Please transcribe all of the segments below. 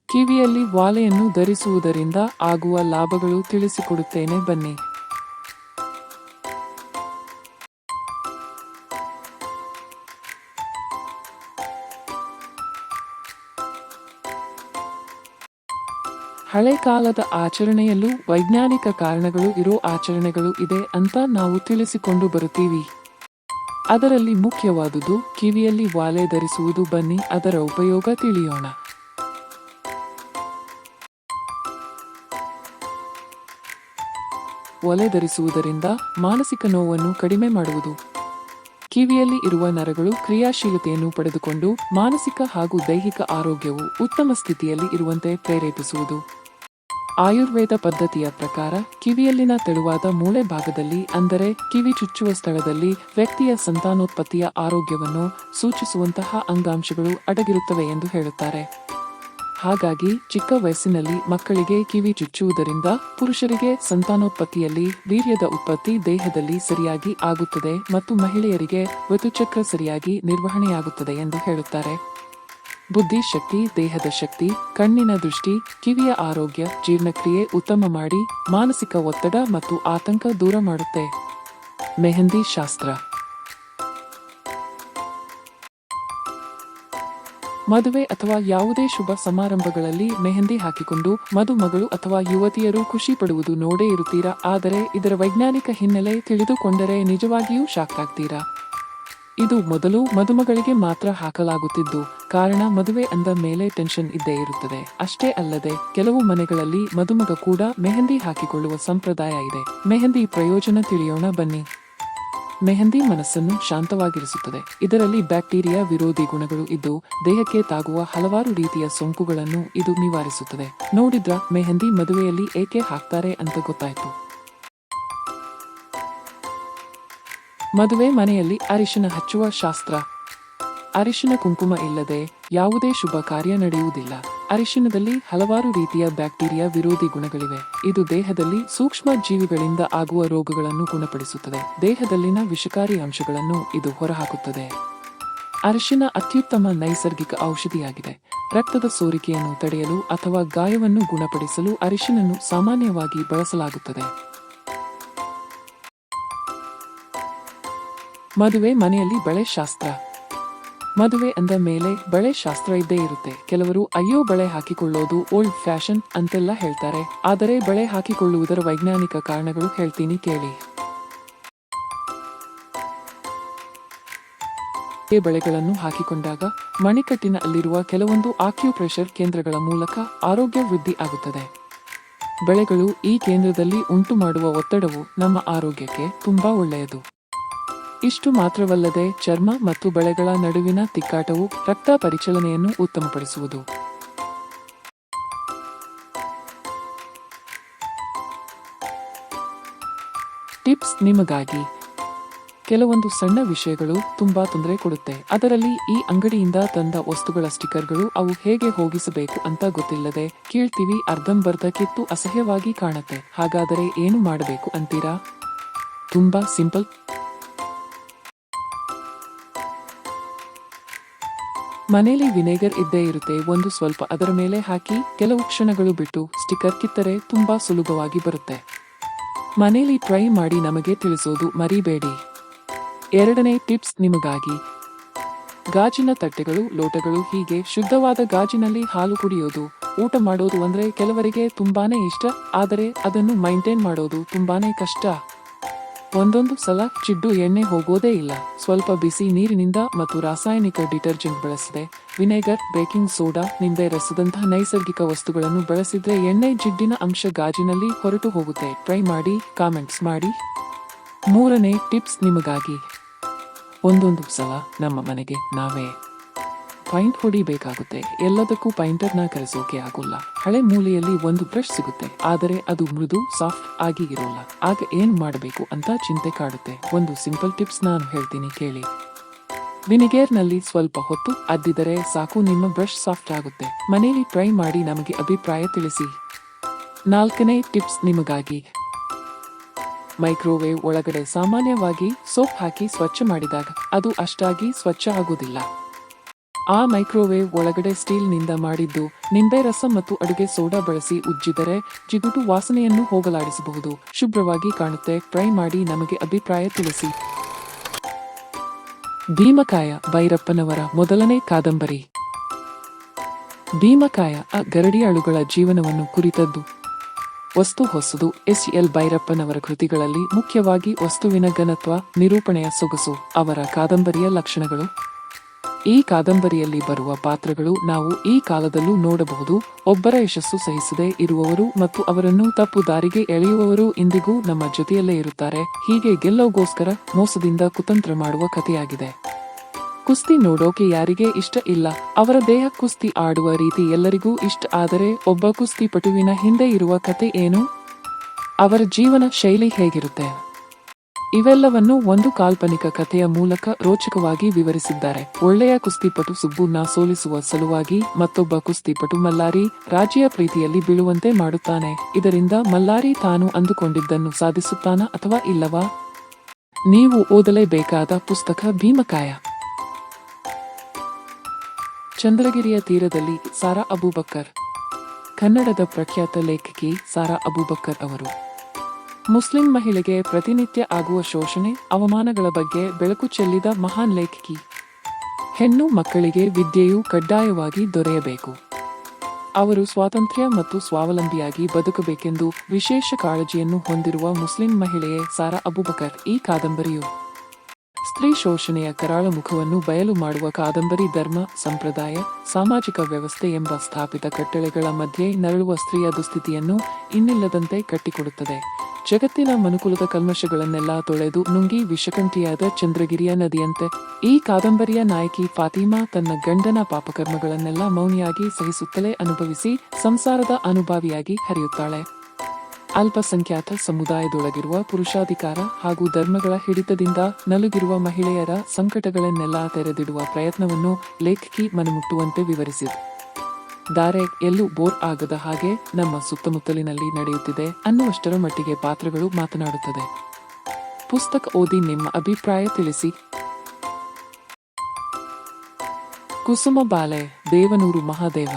ಕಿವಿಯಲ್ಲಿ ವಾಲೆಯನ್ನು ಧರಿಸುವುದರಿಂದ ಆಗುವ ಲಾಭಗಳು ತಿಳಿಸಿಕೊಡುತ್ತೇನೆ ಬನ್ನಿ. ಹಳೆ ಕಾಲದ ಆಚರಣೆಯಲ್ಲೂ ವೈಜ್ಞಾನಿಕ ಕಾರಣಗಳು ಇರೋ ಆಚರಣೆಗಳು ಇದೆ ಅಂತ ನಾವು ತಿಳಿಸಿಕೊಂಡು ಬರುತ್ತೀವಿ. ಅದರಲ್ಲಿ ಮುಖ್ಯವಾದುದು ಕಿವಿಯಲ್ಲಿ ವಾಲೆ ಧರಿಸುವುದು. ಬನ್ನಿ ಅದರ ಉಪಯೋಗ ತಿಳಿಯೋಣ. ಒಲೆ ಧರಿಸುವುದರಿಂದ ಮಾನಸಿಕ ನೋವನ್ನು ಕಡಿಮೆ ಮಾಡುವುದು. ಕಿವಿಯಲ್ಲಿ ಇರುವ ನರಗಳು ಕ್ರಿಯಾಶೀಲತೆಯನ್ನು ಪಡೆದುಕೊಂಡು ಮಾನಸಿಕ ಹಾಗೂ ದೈಹಿಕ ಆರೋಗ್ಯವು ಉತ್ತಮ ಸ್ಥಿತಿಯಲ್ಲಿ ಇರುವಂತೆ ಪ್ರೇರೇಪಿಸುವುದು. ಆಯುರ್ವೇದ ಪದ್ಧತಿಯ ಪ್ರಕಾರ ಕಿವಿಯಲ್ಲಿನ ತೆಳುವಾದ ಮೂಳೆ ಭಾಗದಲ್ಲಿ, ಅಂದರೆ ಕಿವಿ ಚುಚ್ಚುವ ಸ್ಥಳದಲ್ಲಿ, ವ್ಯಕ್ತಿಯ ಸಂತಾನೋತ್ಪತ್ತಿಯ ಆರೋಗ್ಯವನ್ನು ಸೂಚಿಸುವಂತಹ ಅಂಗಾಂಶಗಳು ಅಡಗಿರುತ್ತವೆ ಎಂದು ಹೇಳುತ್ತಾರೆ. ಹಾಗಾಗಿ ಚಿಕ್ಕ ವಯಸ್ಸಿನಲ್ಲಿ ಮಕ್ಕಳಿಗೆ ಕಿವಿ ಚುಚ್ಚುವುದರಿಂದ ಪುರುಷರಿಗೆ ಸಂತಾನೋತ್ಪತ್ತಿಯಲ್ಲಿ ವೀರ್ಯದ ಉತ್ಪತ್ತಿ ದೇಹದಲ್ಲಿ ಸರಿಯಾಗಿ ಆಗುತ್ತದೆ ಮತ್ತು ಮಹಿಳೆಯರಿಗೆ ಋತುಚಕ್ರ ಸರಿಯಾಗಿ ನಿರ್ವಹಣೆಯಾಗುತ್ತದೆ ಎಂದು ಹೇಳುತ್ತಾರೆ. ಬುದ್ಧಿಶಕ್ತಿ, ದೇಹದ ಶಕ್ತಿ, ಕಣ್ಣಿನ ದೃಷ್ಟಿ, ಕಿವಿಯ ಆರೋಗ್ಯ, ಜೀರ್ಣಕ್ರಿಯೆ ಉತ್ತಮ ಮಾಡಿ ಮಾನಸಿಕ ಒತ್ತಡ ಮತ್ತು ಆತಂಕ ದೂರ ಮಾಡುತ್ತೆ. ಮೆಹಂದಿ ಶಾಸ್ತ್ರ. ಮದುವೆ ಅಥವಾ ಯಾವುದೇ ಶುಭ ಸಮಾರಂಭಗಳಲ್ಲಿ ಮೆಹಂದಿ ಹಾಕಿಕೊಂಡು ಮದುಮಗಳು ಅಥವಾ ಯುವತಿಯರು ಖುಷಿ ಪಡುವುದು ನೋಡೇ ಇರುತ್ತೀರಾ. ಆದರೆ ಇದರ ವೈಜ್ಞಾನಿಕ ಹಿನ್ನೆಲೆ ತಿಳಿದುಕೊಂಡರೆ ನಿಜವಾಗಿಯೂ ಶಾಕ್ ಆಗ್ತೀರಾ. ಇದು ಮೊದಲು ಮದುಮಗಳಿಗೆ ಮಾತ್ರ ಹಾಕಲಾಗುತ್ತಿದ್ದು, ಕಾರಣ ಮದುವೆ ಅಂದ ಮೇಲೆ ಟೆನ್ಷನ್ ಇದ್ದೇ ಇರುತ್ತದೆ. ಅಷ್ಟೇ ಅಲ್ಲದೆ ಕೆಲವು ಮನೆಗಳಲ್ಲಿ ಮದುಮಗ ಕೂಡ ಮೆಹಂದಿ ಹಾಕಿಕೊಳ್ಳುವ ಸಂಪ್ರದಾಯ ಇದೆ. ಮೆಹಂದಿ ಪ್ರಯೋಜನ ತಿಳಿಯೋಣ ಬನ್ನಿ. ಮೆಹಂದಿ ಮನಸ್ಸನ್ನು ಶಾಂತವಾಗಿರಿಸುತ್ತದೆ. ಇದರಲ್ಲಿ ಬ್ಯಾಕ್ಟೀರಿಯಾ ವಿರೋಧಿ ಗುಣಗಳು ಇದ್ದು ದೇಹಕ್ಕೆ ತಾಗುವ ಹಲವಾರು ರೀತಿಯ ಸೋಂಕುಗಳನ್ನು ಇದು ನಿವಾರಿಸುತ್ತದೆ. ನೋಡಿದ್ರ ಮೆಹಂದಿ ಮದುವೆಯಲ್ಲಿ ಏಕೆ ಹಾಕ್ತಾರೆ ಅಂತ ಗೊತ್ತಾಯ್ತು. ಮದುವೆ ಮನೆಯಲ್ಲಿ ಅರಿಶಿನ ಹಚ್ಚುವ ಶಾಸ್ತ್ರ. ಅರಿಶಿನ ಕುಂಕುಮ ಇಲ್ಲದೆ ಯಾವುದೇ ಶುಭ ಕಾರ್ಯ ನಡೆಯುವುದಿಲ್ಲ. ಅರಿಶಿನದಲ್ಲಿ ಹಲವಾರು ರೀತಿಯ ಬ್ಯಾಕ್ಟೀರಿಯಾ ವಿರೋಧಿ ಗುಣಗಳಿವೆ. ಇದು ದೇಹದಲ್ಲಿ ಸೂಕ್ಷ್ಮ ಜೀವಿಗಳಿಂದ ಆಗುವ ರೋಗಗಳನ್ನು ಗುಣಪಡಿಸುತ್ತದೆ. ದೇಹದಲ್ಲಿನ ವಿಷಕಾರಿ ಅಂಶಗಳನ್ನು ಇದು ಹೊರಹಾಕುತ್ತದೆ. ಅರಿಶಿನ ಅತ್ಯುತ್ತಮ ನೈಸರ್ಗಿಕ ಔಷಧಿಯಾಗಿದೆ. ರಕ್ತದ ಸೋರಿಕೆಯನ್ನು ತಡೆಯಲು ಅಥವಾ ಗಾಯವನ್ನು ಗುಣಪಡಿಸಲು ಅರಿಶಿನನ್ನು ಸಾಮಾನ್ಯವಾಗಿ ಬಳಸಲಾಗುತ್ತದೆ. ಮದುವೆ ಮನೆಯಲ್ಲಿ ಬಳೆ ಶಾಸ್ತ್ರ. ಮದುವೆ ಅಂದ ಮೇಲೆ ಬಳೆ ಶಾಸ್ತ್ರ ಇದ್ದೇ ಇರುತ್ತೆ. ಕೆಲವರು ಅಯ್ಯೋ ಬಳೆ ಹಾಕಿಕೊಳ್ಳೋದು ಓಲ್ಡ್ ಫ್ಯಾಷನ್ ಅಂತೆಲ್ಲ ಹೇಳ್ತಾರೆ. ಆದರೆ ಬಳೆ ಹಾಕಿಕೊಳ್ಳುವುದರ ವೈಜ್ಞಾನಿಕ ಕಾರಣಗಳು ಹೇಳ್ತೀನಿ ಕೇಳಿ. ಈ ಬಳೆಗಳನ್ನು ಹಾಕಿಕೊಂಡಾಗ ಮಣಿಕಟ್ಟಿನ ಅಲ್ಲಿರುವ ಕೆಲವೊಂದು ಆಕ್ಯುಪ್ರೆಷರ್ ಕೇಂದ್ರಗಳ ಮೂಲಕ ಆರೋಗ್ಯ ವೃದ್ಧಿ ಆಗುತ್ತದೆ. ಬಳೆಗಳು ಈ ಕೇಂದ್ರದಲ್ಲಿ ಉಂಟು ಮಾಡುವ ಒತ್ತಡವು ನಮ್ಮ ಆರೋಗ್ಯಕ್ಕೆ ತುಂಬಾ ಒಳ್ಳೆಯದು. ಇಷ್ಟು ಮಾತ್ರವಲ್ಲದೆ ಚರ್ಮ ಮತ್ತು ಬಳೆಗಳ ನಡುವಿನ ತಿಕ್ಕಾಟವು ರಕ್ತ ಪರಿಚಲನೆಯನ್ನು ಉತ್ತಮಪಡಿಸುವುದು. ಟಿಪ್ಸ್ ನಿಮಗಾಗಿ. ಕೆಲವೊಂದು ಸಣ್ಣ ವಿಷಯಗಳು ತುಂಬಾ ತೊಂದರೆ ಕೊಡುತ್ತೆ. ಅದರಲ್ಲಿ ಈ ಅಂಗಡಿಯಿಂದ ತಂದ ವಸ್ತುಗಳ ಸ್ಟಿಕ್ಕರ್ಗಳು ಅವು ಹೇಗೆ ಹೋಗಿಸಬೇಕು ಅಂತ ಗೊತ್ತಿಲ್ಲದೆ ಕೀಳ್ತೀವಿ. ಅರ್ಧಂಬರ್ಧ ಕಿತ್ತು ಅಸಹ್ಯವಾಗಿ ಕಾಣುತ್ತೆ. ಹಾಗಾದರೆ ಏನು ಮಾಡಬೇಕು ಅಂತೀರಾ? ತುಂಬಾ ಸಿಂಪಲ್. ಮನೇಲಿ ವಿನೆಗರ್ ಇದ್ದೇ ಇರುತ್ತೆ. ಒಂದು ಸ್ವಲ್ಪ ಅದರ ಮೇಲೆ ಹಾಕಿ ಕೆಲವು ಕ್ಷಣಗಳು ಬಿಟ್ಟು ಸ್ಟಿಕ್ಕರ್ ಕಿತ್ತರೆ ತುಂಬಾ ಸುಲಭವಾಗಿ ಬರುತ್ತೆ. ಮನೇಲಿ ಟ್ರೈ ಮಾಡಿ ನಮಗೆ ತಿಳಿಸೋದು ಮರಿಬೇಡಿ. ಎರಡನೇ ಟಿಪ್ಸ್ ನಿಮಗಾಗಿ. ಗಾಜಿನ ತಟ್ಟೆಗಳು, ಲೋಟಗಳು, ಹೀಗೆ ಶುದ್ಧವಾದ ಗಾಜಿನಲ್ಲಿ ಹಾಲು ಕುಡಿಯೋದು, ಊಟ ಮಾಡೋದು ಅಂದ್ರೆ ಕೆಲವರಿಗೆ ತುಂಬಾನೇ ಇಷ್ಟ. ಆದರೆ ಅದನ್ನು ಮೈಂಟೈನ್ ಮಾಡೋದು ತುಂಬಾನೇ ಕಷ್ಟ. ಒಂದೊಂದು ಸಲ ಚಿಡ್ಡು ಎಣ್ಣೆ ಹೋಗೋದೇ ಇಲ್ಲ. ಸ್ವಲ್ಪ ಬಿಸಿ ನೀರಿನಿಂದ ಮತ್ತು ರಾಸಾಯನಿಕ ಡಿಟರ್ಜೆಂಟ್ ಬಳಸದೆ ವಿನೆಗರ್, ಬೇಕಿಂಗ್ ಸೋಡಾ, ನಿಂಬೆ ರಸದಂತಹ ನೈಸರ್ಗಿಕ ವಸ್ತುಗಳನ್ನು ಬಳಸಿದ್ರೆ ಎಣ್ಣೆ ಜಿಡ್ಡಿನ ಅಂಶ ಗಾಜಿನಲ್ಲಿ ಹೊರಟು ಹೋಗುತ್ತೆ. ಟ್ರೈ ಮಾಡಿ, ಕಾಮೆಂಟ್ಸ್ ಮಾಡಿ. ಮೂರನೇ ಟಿಪ್ಸ್ ನಿಮಗಾಗಿ. ಒಂದೊಂದು ಸಲ ನಮ್ಮ ಮನೆಗೆ ನಾವೇ ಪೈಂಟ್ ಹೊಡಿಬೇಕಾಗುತ್ತೆ. ಎಲ್ಲದಕ್ಕೂ ಪೈಂಟರ್ನ ಕರೆಸೋಕೆ ಆಗೋಲ್ಲ. ಹಳೆ ಮೂಲೆಯಲ್ಲಿ ಒಂದು ಬ್ರಷ್ ಸಿಗುತ್ತೆ, ಆದರೆ ಅದು ಮೃದು ಸಾಫ್ಟ್ ಆಗಿ ಇರೋಲ್ಲ. ಆಗ ಏನ್ ಮಾಡಬೇಕು ಅಂತ ಚಿಂತೆ ಕಾಡುತ್ತೆ. ಒಂದು ಸಿಂಪಲ್ ಟಿಪ್ಸ್ ನಾನು ಹೇಳ್ತೀನಿ ಕೇಳಿ. ವಿನೆಗರ್ನಲ್ಲಿ ಸ್ವಲ್ಪ ಹೊತ್ತು ಅದ್ದಿದರೆ ಸಾಕು, ನಿಮ್ಮ ಬ್ರಷ್ ಸಾಫ್ಟ್ ಆಗುತ್ತೆ. ಮನೆಯಲ್ಲಿ ಟ್ರೈ ಮಾಡಿ ನಮಗೆ ಅಭಿಪ್ರಾಯ ತಿಳಿಸಿ. ನಾಲ್ಕನೇ ಟಿಪ್ಸ್ ನಿಮಗಾಗಿ. ಮೈಕ್ರೋವೇವ್ ಒಳಗಡೆ ಸಾಮಾನ್ಯವಾಗಿ ಸೋಪ್ ಹಾಕಿ ಸ್ವಚ್ಛ ಮಾಡಿದಾಗ ಅದು ಅಷ್ಟಾಗಿ ಸ್ವಚ್ಛ ಆಗೋದಿಲ್ಲ. ಆ ಮೈಕ್ರೋವೇವ್ ಒಳಗಡೆ ಸ್ಟೀಲ್ನಿಂದ ಮಾಡಿದ್ದು ನಿಂಬೆ ರಸ ಮತ್ತು ಅಡುಗೆ ಸೋಡಾ ಬಳಸಿ ಉಜ್ಜಿದರೆ ಜಿಗುಟು ವಾಸನೆಯನ್ನು ಹೋಗಲಾಡಿಸಬಹುದು. ಶುಭ್ರವಾಗಿ ಕಾಣುತ್ತೆ. ಟ್ರೈ ಮಾಡಿ ನಮಗೆ ಅಭಿಪ್ರಾಯ ತಿಳಿಸಿ. ಭೀಮಕಾಯ ಭೈರಪ್ಪನವರ ಮೊದಲನೇ ಕಾದಂಬರಿ. ಭೀಮಕಾಯ ಗರಡಿಯಾಳುಗಳ ಜೀವನವನ್ನು ಕುರಿತದ್ದು. ವಸ್ತು ಹೊಸದು. ಎಸ್.ಎಲ್. ಭೈರಪ್ಪನವರ ಕೃತಿಗಳಲ್ಲಿ ಮುಖ್ಯವಾಗಿ ವಸ್ತುವಿನ ಘನತ್ವ, ನಿರೂಪಣೆಯ ಸೊಗಸು ಅವರ ಕಾದಂಬರಿಯ ಲಕ್ಷಣಗಳು. ಈ ಕಾದಂಬರಿಯಲ್ಲಿ ಬರುವ ಪಾತ್ರಗಳು ನಾವು ಈ ಕಾಲದಲ್ಲೂ ನೋಡಬಹುದು. ಒಬ್ಬರ ಯಶಸ್ಸು ಸಹಿಸದೇ ಇರುವವರು ಮತ್ತು ಅವರನ್ನು ತಪ್ಪು ದಾರಿಗೆ ಎಳೆಯುವವರು ಇಂದಿಗೂ ನಮ್ಮ ಜೊತೆಯಲ್ಲೇ ಇರುತ್ತಾರೆ. ಹೀಗೆ ಗೆಲ್ಲೋಗೋಸ್ಕರ ಮೋಸದಿಂದ ಕುತಂತ್ರ ಮಾಡುವ ಕಥೆಯಾಗಿದೆ. ಕುಸ್ತಿ ನೋಡೋಕೆ ಯಾರಿಗೆ ಇಷ್ಟ ಇಲ್ಲ? ಅವರ ದೇಹ ಕುಸ್ತಿ ಆಡುವ ರೀತಿ ಎಲ್ಲರಿಗೂ ಇಷ್ಟ. ಆದರೆ ಒಬ್ಬ ಕುಸ್ತಿಪಟುವಿನ ಹಿಂದೆ ಇರುವ ಕತೆ ಏನು? ಅವರ ಜೀವನ ಶೈಲಿ ಹೇಗಿರುತ್ತೆ? ಇವೆಲ್ಲವನ್ನು ಒಂದು ಕಾಲ್ಪನಿಕ ಕಥೆಯ ಮೂಲಕ ರೋಚಕವಾಗಿ ವಿವರಿಸಿದ್ದಾರೆ. ಒಳ್ಳೆಯ ಕುಸ್ತಿಪಟು ಸುಬ್ಬುನ ಸೋಲಿಸುವ ಸಲುವಾಗಿ ಮತ್ತೊಬ್ಬ ಕುಸ್ತಿಪಟು ಮಲ್ಲಾರಿ ರಾಜಿಯ ಪ್ರೀತಿಯಲ್ಲಿ ಬೀಳುವಂತೆ ಮಾಡುತ್ತಾನೆ. ಇದರಿಂದ ಮಲ್ಲಾರಿ ತಾನು ಅಂದುಕೊಂಡಿದ್ದನ್ನು ಸಾಧಿಸುತ್ತಾನಾ ಅಥವಾ ಇಲ್ಲವಾ? ನೀವು ಓದಲೇಬೇಕಾದ ಪುಸ್ತಕ ಭೀಮಕಾಯ. ಚಂದ್ರಗಿರಿಯ ತೀರದಲ್ಲಿ ಸಾರಾ ಅಬೂಬಕ್ಕರ್. ಕನ್ನಡದ ಪ್ರಖ್ಯಾತ ಲೇಖಕಿ ಸಾರಾ ಅಬೂಬಕ್ಕರ್ ಅವರು ಮುಸ್ಲಿಂ ಮಹಿಳೆಗೆ ಪ್ರತಿನಿತ್ಯ ಆಗುವ ಶೋಷಣೆ, ಅವಮಾನಗಳ ಬಗ್ಗೆ ಬೆಳಕು ಚೆಲ್ಲಿದ ಮಹಾನ್ ಲೇಖಕಿ. ಹೆಣ್ಣು ಮಕ್ಕಳಿಗೆ ವಿದ್ಯೆಯು ಕಡ್ಡಾಯವಾಗಿ ದೊರೆಯಬೇಕು. ಅವರು ಸ್ವಾತಂತ್ರ್ಯ ಮತ್ತು ಸ್ವಾವಲಂಬಿಯಾಗಿ ಬದುಕಬೇಕೆಂದು ವಿಶೇಷ ಕಾಳಜಿಯನ್ನು ಹೊಂದಿರುವ ಮುಸ್ಲಿಂ ಮಹಿಳೆಯೇ ಸಾರಾ ಅಬೂಬಕ್ಕರ್. ಈ ಕಾದಂಬರಿಯು ಸ್ತ್ರೀ ಶೋಷಣೆಯ ಕರಾಳ ಮುಖವನ್ನು ಬಯಲು ಮಾಡುವ ಕಾದಂಬರಿ. ಧರ್ಮ, ಸಂಪ್ರದಾಯ, ಸಾಮಾಜಿಕ ವ್ಯವಸ್ಥೆ ಎಂಬ ಸ್ಥಾಪಿತ ಕಟ್ಟಳೆಗಳ ಮಧ್ಯೆ ನರಳುವ ಸ್ತ್ರೀಯ ದುಸ್ಥಿತಿಯನ್ನು ಇನ್ನಿಲ್ಲದಂತೆ ಕಟ್ಟಿಕೊಡುತ್ತದೆ. ಜಗತ್ತಿನ ಮನುಕುಲದ ಕಲ್ಮಶಗಳನ್ನೆಲ್ಲ ತೊಳೆದು ನುಂಗಿ ವಿಷಕಂಠಿಯಾದ ಚಂದ್ರಗಿರಿಯ ನದಿಯಂತೆ ಈ ಕಾದಂಬರಿಯ ನಾಯಕಿ ಫಾತಿಮಾ ತನ್ನ ಗಂಡನ ಪಾಪಕರ್ಮಗಳನ್ನೆಲ್ಲ ಮೌನಿಯಾಗಿ ಸಹಿಸುತ್ತಲೇ ಅನುಭವಿಸಿ ಸಂಸಾರದ ಅನುಭಾವಿಯಾಗಿ ಹರಿಯುತ್ತಾಳೆ. ಅಲ್ಪಸಂಖ್ಯಾತ ಸಮುದಾಯದೊಳಗಿರುವ ಪುರುಷಾಧಿಕಾರ ಹಾಗೂ ಧರ್ಮಗಳ ಹಿಡಿತದಿಂದ ನಲುಗಿರುವ ಮಹಿಳೆಯರ ಸಂಕಟಗಳನ್ನೆಲ್ಲ ತೆರೆದಿಡುವ ಪ್ರಯತ್ನವನ್ನು ಲೇಖಕಿ ಮನಮುಟ್ಟುವಂತೆ ವಿವರಿಸಿದ್ದಾರೆ. ಎಲ್ಲೂ ಬೋರ್ ಆಗದ ಹಾಗೆ ನಮ್ಮ ಸುತ್ತಮುತ್ತಲಿನಲ್ಲಿ ನಡೆಯುತ್ತಿದೆ ಅನ್ನುವಷ್ಟರ ಮಟ್ಟಿಗೆ ಪಾತ್ರಗಳು ಮಾತನಾಡುತ್ತದೆ. ಪುಸ್ತಕ ಓದಿ ನಿಮ್ಮ ಅಭಿಪ್ರಾಯ ತಿಳಿಸಿ. ಕುಸುಮ ಬಾಲೆ ದೇವನೂರು ಮಹಾದೇವ.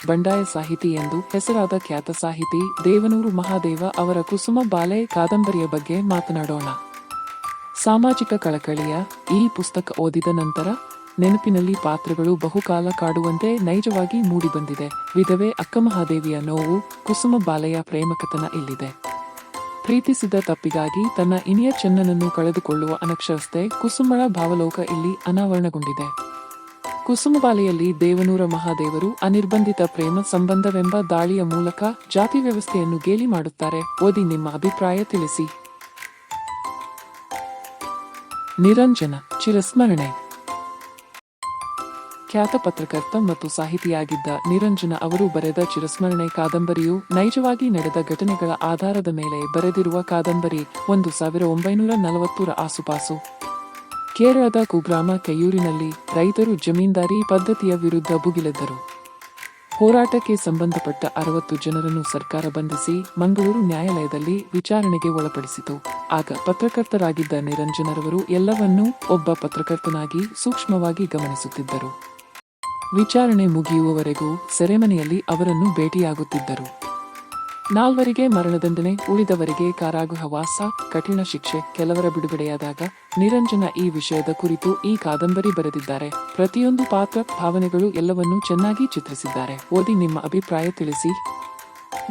ಬಂಡಾಯ ಸಾಹಿತಿ ಎಂದು ಹೆಸರಾದ ಖ್ಯಾತ ಸಾಹಿತಿ ದೇವನೂರು ಮಹಾದೇವ ಅವರ ಕುಸುಮ ಬಾಲೆ ಕಾದಂಬರಿಯ ಬಗ್ಗೆ ಮಾತನಾಡೋಣ. ಸಾಮಾಜಿಕ ಕಳಕಳಿಯ ಈ ಪುಸ್ತಕ ಓದಿದ ನಂತರ ನೆನಪಿನಲ್ಲಿ ಪಾತ್ರಗಳು ಬಹುಕಾಲ ಕಾಡುವಂತೆ ನೈಜವಾಗಿ ಮೂಡಿಬಂದಿದೆ. ವಿಧವೆ ಅಕ್ಕಮಹಾದೇವಿಯ ನೋವು, ಕುಸುಮ ಬಾಲೆಯ ಪ್ರೇಮಕಥನ ಇಲ್ಲಿದೆ. ಪ್ರೀತಿಸಿದ ತಪ್ಪಿಗಾಗಿ ತನ್ನ ಇನಿಯ ಚೆನ್ನನನ್ನು ಕಳೆದುಕೊಳ್ಳುವ ಅನಕ್ಷರಸ್ಥೆ ಕುಸುಮಳ ಭಾವಲೋಕ ಇಲ್ಲಿ ಅನಾವರಣಗೊಂಡಿದೆ. ಕುಸುಮಬಾಲೆಯಲ್ಲಿ ದೇವನೂರ ಮಹಾದೇವರು ಅನಿರ್ಬಂಧಿತ ಪ್ರೇಮ ಸಂಬಂಧವೆಂಬ ದಾಳಿಯ ಮೂಲಕ ಜಾತಿ ವ್ಯವಸ್ಥೆಯನ್ನು ಗೇಲಿ ಮಾಡುತ್ತಾರೆ. ಓದಿ ನಿಮ್ಮ ಅಭಿಪ್ರಾಯ ತಿಳಿಸಿ. ನಿರಂಜನ ಚಿರಸ್ಮರಣೆ. ಖ್ಯಾತ ಪತ್ರಕರ್ತ ಮತ್ತು ಸಾಹಿತಿಯಾಗಿದ್ದ ನಿರಂಜನ ಅವರು ಬರೆದ ಚಿರಸ್ಮರಣೆ ಕಾದಂಬರಿಯು ನೈಜವಾಗಿ ನಡೆದ ಘಟನೆಗಳ ಆಧಾರದ ಮೇಲೆ ಬರೆದಿರುವ ಕಾದಂಬರಿ. 1940ರ ಆಸುಪಾಸು. ಕೇರಳದ ಕುಗ್ರಾಮ ಕೆಯೂರಿನಲ್ಲಿ ರೈತರು ಜಮೀನ್ದಾರಿ ಪದ್ಧತಿಯ ವಿರುದ್ಧ ಭುಗಿಲೆದ್ದರು. ಹೋರಾಟಕ್ಕೆ ಸಂಬಂಧಪಟ್ಟ 60 ಜನರನ್ನು ಸರ್ಕಾರ ಬಂಧಿಸಿ ಮಂಗಳೂರು ನ್ಯಾಯಾಲಯದಲ್ಲಿ ವಿಚಾರಣೆಗೆ ಒಳಪಡಿಸಿತು. ಆಗ ಪತ್ರಕರ್ತರಾಗಿದ್ದ ನಿರಂಜನರವರು ಎಲ್ಲವನ್ನೂ ಒಬ್ಬ ಪತ್ರಕರ್ತನಾಗಿ ಸೂಕ್ಷ್ಮವಾಗಿ ಗಮನಿಸುತ್ತಿದ್ದರು. ವಿಚಾರಣೆ ಮುಗಿಯುವವರೆಗೂ ಸೆರೆಮನೆಯಲ್ಲಿ ಅವರನ್ನು ಭೇಟಿಯಾಗುತ್ತಿದ್ದರು. 4 ಮರಣದಂಡನೆ, ಉಳಿದವರಿಗೆ ಕಾರಾಗೃಹವಾಸ, ಕಠಿಣ ಶಿಕ್ಷೆ. ಕೆಲವರ ಬಿಡುಗಡೆಯಾದಾಗ ನಿರಂಜನ ಈ ವಿಷಯದ ಕುರಿತು ಈ ಕಾದಂಬರಿ ಬರೆದಿದ್ದಾರೆ. ಪ್ರತಿಯೊಂದು ಪಾತ್ರ, ಭಾವನೆಗಳು ಎಲ್ಲವನ್ನೂ ಚೆನ್ನಾಗಿ ಚಿತ್ರಿಸಿದ್ದಾರೆ. ಓದಿ ನಿಮ್ಮ ಅಭಿಪ್ರಾಯ ತಿಳಿಸಿ.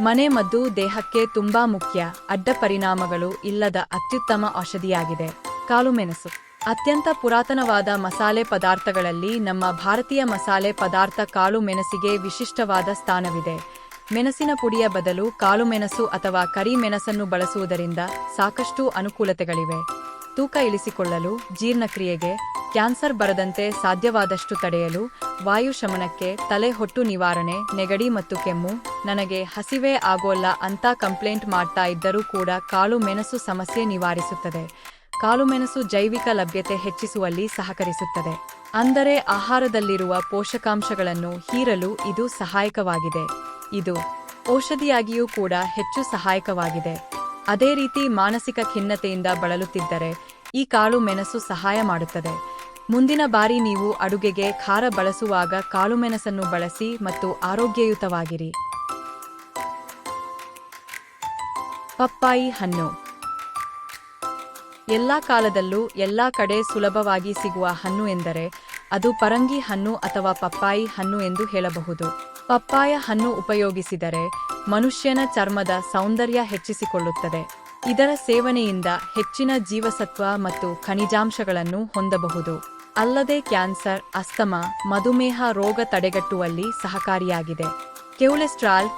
ಮನೆ ಮದ್ದು ದೇಹಕ್ಕೆ ತುಂಬಾ ಮುಖ್ಯ. ಅಡ್ಡ ಪರಿಣಾಮಗಳು ಇಲ್ಲದ ಅತ್ಯುತ್ತಮ ಔಷಧಿಯಾಗಿದೆ. ಕಾಳುಮೆಣಸು ಅತ್ಯಂತ ಪುರಾತನವಾದ ಮಸಾಲೆ ಪದಾರ್ಥಗಳಲ್ಲಿ ನಮ್ಮ ಭಾರತೀಯ ಮಸಾಲೆ ಪದಾರ್ಥ ಕಾಳು ಮೆಣಸಿಗೆ ವಿಶಿಷ್ಟವಾದ ಸ್ಥಾನವಿದೆ. ಮೆಣಸಿನ ಪುಡಿಯ ಬದಲು ಕಾಳುಮೆಣಸು ಅಥವಾ ಕರಿ ಮೆಣಸನ್ನು ಬಳಸುವುದರಿಂದ ಸಾಕಷ್ಟು ಅನುಕೂಲತೆಗಳಿವೆ. ತೂಕ ಇಳಿಸಿಕೊಳ್ಳಲು, ಜೀರ್ಣಕ್ರಿಯೆಗೆ, ಕ್ಯಾನ್ಸರ್ ಬರದಂತೆ ಸಾಧ್ಯವಾದಷ್ಟು ತಡೆಯಲು, ವಾಯು ಶಮನಕ್ಕೆ, ತಲೆ ಹೊಟ್ಟು ನಿವಾರಣೆ, ನೆಗಡಿ ಮತ್ತು ಕೆಮ್ಮು. ನನಗೆ ಹಸಿವೆ ಆಗೋಲ್ಲ ಅಂತ ಕಂಪ್ಲೇಂಟ್ ಮಾಡ್ತಾ ಇದ್ದರೂ ಕೂಡ ಕಾಳು ಮೆಣಸು ಸಮಸ್ಯೆ ನಿವಾರಿಸುತ್ತದೆ. ಕಾಳುಮೆಣಸು ಜೈವಿಕ ಲಭ್ಯತೆ ಹೆಚ್ಚಿಸುವಲ್ಲಿ ಸಹಕರಿಸುತ್ತದೆ. ಅಂದರೆ ಆಹಾರದಲ್ಲಿರುವ ಪೋಷಕಾಂಶಗಳನ್ನು ಹೀರಲು ಇದು ಸಹಾಯಕವಾಗಿದೆ. ಇದು ಔಷಧಿಯಾಗಿಯೂ ಕೂಡ ಹೆಚ್ಚು ಸಹಾಯಕವಾಗಿದೆ. ಅದೇ ರೀತಿ ಮಾನಸಿಕ ಖಿನ್ನತೆಯಿಂದ ಬಳಲುತ್ತಿದ್ದರೆ ಈ ಕಾಳು ಮೆಣಸು ಸಹಾಯ ಮಾಡುತ್ತದೆ. ಮುಂದಿನ ಬಾರಿ ನೀವು ಅಡುಗೆಗೆ ಖಾರ ಬಳಸುವಾಗ ಕಾಳುಮೆಣಸನ್ನು ಬಳಸಿ ಮತ್ತು ಆರೋಗ್ಯಯುತವಾಗಿರಿ. ಪಪ್ಪಾಯಿ ಹಣ್ಣು ಎಲ್ಲಾ ಕಾಲದಲ್ಲೂ ಎಲ್ಲಾ ಕಡೆ ಸುಲಭವಾಗಿ ಸಿಗುವ ಹಣ್ಣು ಎಂದರೆ ಅದು ಪರಂಗಿ ಹಣ್ಣು ಅಥವಾ ಪಪ್ಪಾಯಿ ಹಣ್ಣು ಎಂದು ಹೇಳಬಹುದು. ಪಪ್ಪಾಯ ಹಣ್ಣು ಉಪಯೋಗಿಸಿದರೆ ಮನುಷ್ಯನ ಚರ್ಮದ ಸೌಂದರ್ಯ ಹೆಚ್ಚಿಸಿಕೊಳ್ಳುತ್ತದೆ. ಇದರ ಸೇವನೆಯಿಂದ ಹೆಚ್ಚಿನ ಜೀವಸತ್ವ ಮತ್ತು ಖನಿಜಾಂಶಗಳನ್ನು ಹೊಂದಬಹುದು. ಅಲ್ಲದೆ ಕ್ಯಾನ್ಸರ್, ಅಸ್ತಮಾ, ಮಧುಮೇಹ ರೋಗ ತಡೆಗಟ್ಟುವಲ್ಲಿ ಸಹಕಾರಿಯಾಗಿದೆ. ಕೊಲೆಸ್ಟ್ರಾಲ್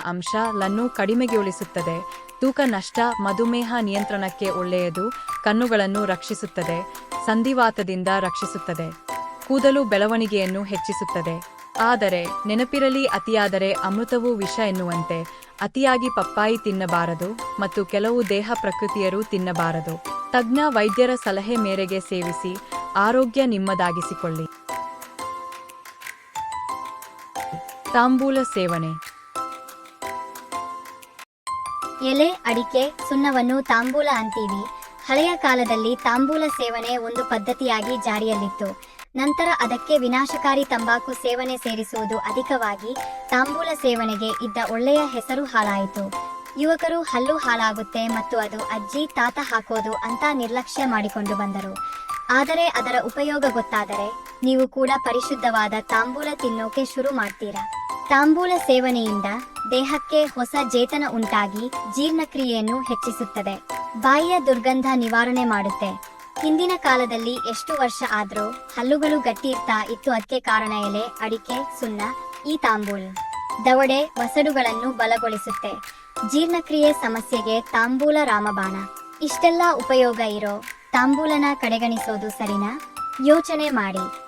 ಅಂಶವನ್ನು ಕಡಿಮೆಗೊಳಿಸುತ್ತದೆ. ತೂಕ ನಷ್ಟ, ಮಧುಮೇಹ ನಿಯಂತ್ರಣಕ್ಕೆ ಒಳ್ಳೆಯದು. ಕಣ್ಣುಗಳನ್ನು ರಕ್ಷಿಸುತ್ತದೆ. ಸಂಧಿವಾತದಿಂದ ರಕ್ಷಿಸುತ್ತದೆ. ಕೂದಲು ಬೆಳವಣಿಗೆಯನ್ನು ಹೆಚ್ಚಿಸುತ್ತದೆ. ಆದರೆ ನೆನಪಿರಲಿ, ಅತಿಯಾದರೆ ಅಮೃತವೂ ವಿಷ ಎನ್ನುವಂತೆ ಅತಿಯಾಗಿ ಪಪ್ಪಾಯಿ ತಿನ್ನಬಾರದು ಮತ್ತು ಕೆಲವು ದೇಹ ಪ್ರಕೃತಿಯರು ತಿನ್ನಬಾರದು. ತಜ್ಞ ವೈದ್ಯರ ಸಲಹೆ ಮೇರೆಗೆ ಸೇವಿಸಿ ಆರೋಗ್ಯ ನಿಮ್ಮದಾಗಿಸಿಕೊಳ್ಳಿ. ತಾಂಬೂಲ ಸೇವನೆ. ಎಲೆ, ಅಡಿಕೆ, ಸುಣ್ಣವನ್ನು ತಾಂಬೂಲ ಅಂತೀವಿ. ಹಳೆಯ ಕಾಲದಲ್ಲಿ ತಾಂಬೂಲ ಸೇವನೆ ಒಂದು ಪದ್ಧತಿಯಾಗಿ ಜಾರಿಯಲ್ಲಿತ್ತು. ನಂತರ ಅದಕ್ಕೆ ವಿನಾಶಕಾರಿ ತಂಬಾಕು ಸೇವನೆ ಸೇರಿಸುವುದು ಅಧಿಕವಾಗಿ ತಾಂಬೂಲ ಸೇವನೆಗೆ ಇದ್ದ ಒಳ್ಳೆಯ ಹೆಸರು ಹಾಳಾಯಿತು. ಯುವಕರು ಹಲ್ಲು ಹಾಳಾಗುತ್ತೆ ಮತ್ತು ಅದು ಅಜ್ಜಿ ತಾತ ಹಾಕೋದು ಅಂತ ನಿರ್ಲಕ್ಷ್ಯ ಮಾಡಿಕೊಂಡು ಬಂದರು. ಆದರೆ ಅದರ ಉಪಯೋಗ ಗೊತ್ತಾದರೆ ನೀವು ಕೂಡ ಪರಿಶುದ್ಧವಾದ ತಾಂಬೂಲ ತಿನ್ನೋಕೆ ಶುರು ಮಾಡ್ತೀರಾ. ತಾಂಬೂಲ ಸೇವನೆಯಿಂದ ದೇಹಕ್ಕೆ ಹೊಸ ಚೇತನ ಉಂಟಾಗಿ ಜೀರ್ಣಕ್ರಿಯೆಯನ್ನು ಹೆಚ್ಚಿಸುತ್ತದೆ. ಬಾಯಿಯ ದುರ್ಗಂಧ ನಿವಾರಣೆ ಮಾಡುತ್ತೆ. ಹಿಂದಿನ ಕಾಲದಲ್ಲಿ ಎಷ್ಟು ವರ್ಷ ಆದ್ರೂ ಹಲ್ಲುಗಳು ಗಟ್ಟಿ ಇತ್ತು. ಅದಕ್ಕೆ ಕಾರಣ ಎಲೆ, ಅಡಿಕೆ, ಸುಣ್ಣ, ಈ ತಾಂಬೂಲ. ದವಡೆ, ವಸಡುಗಳನ್ನು ಬಲಗೊಳಿಸುತ್ತೆ. ಜೀರ್ಣಕ್ರಿಯೆ ಸಮಸ್ಯೆಗೆ ತಾಂಬೂಲ ರಾಮಬಾಣ. ಇಷ್ಟೆಲ್ಲ ಉಪಯೋಗ ಇರೋ ತಾಂಬೂಲನ ಕಡೆಗಣಿಸೋದು ಸರಿನಾ? ಯೋಚನೆ ಮಾಡಿ.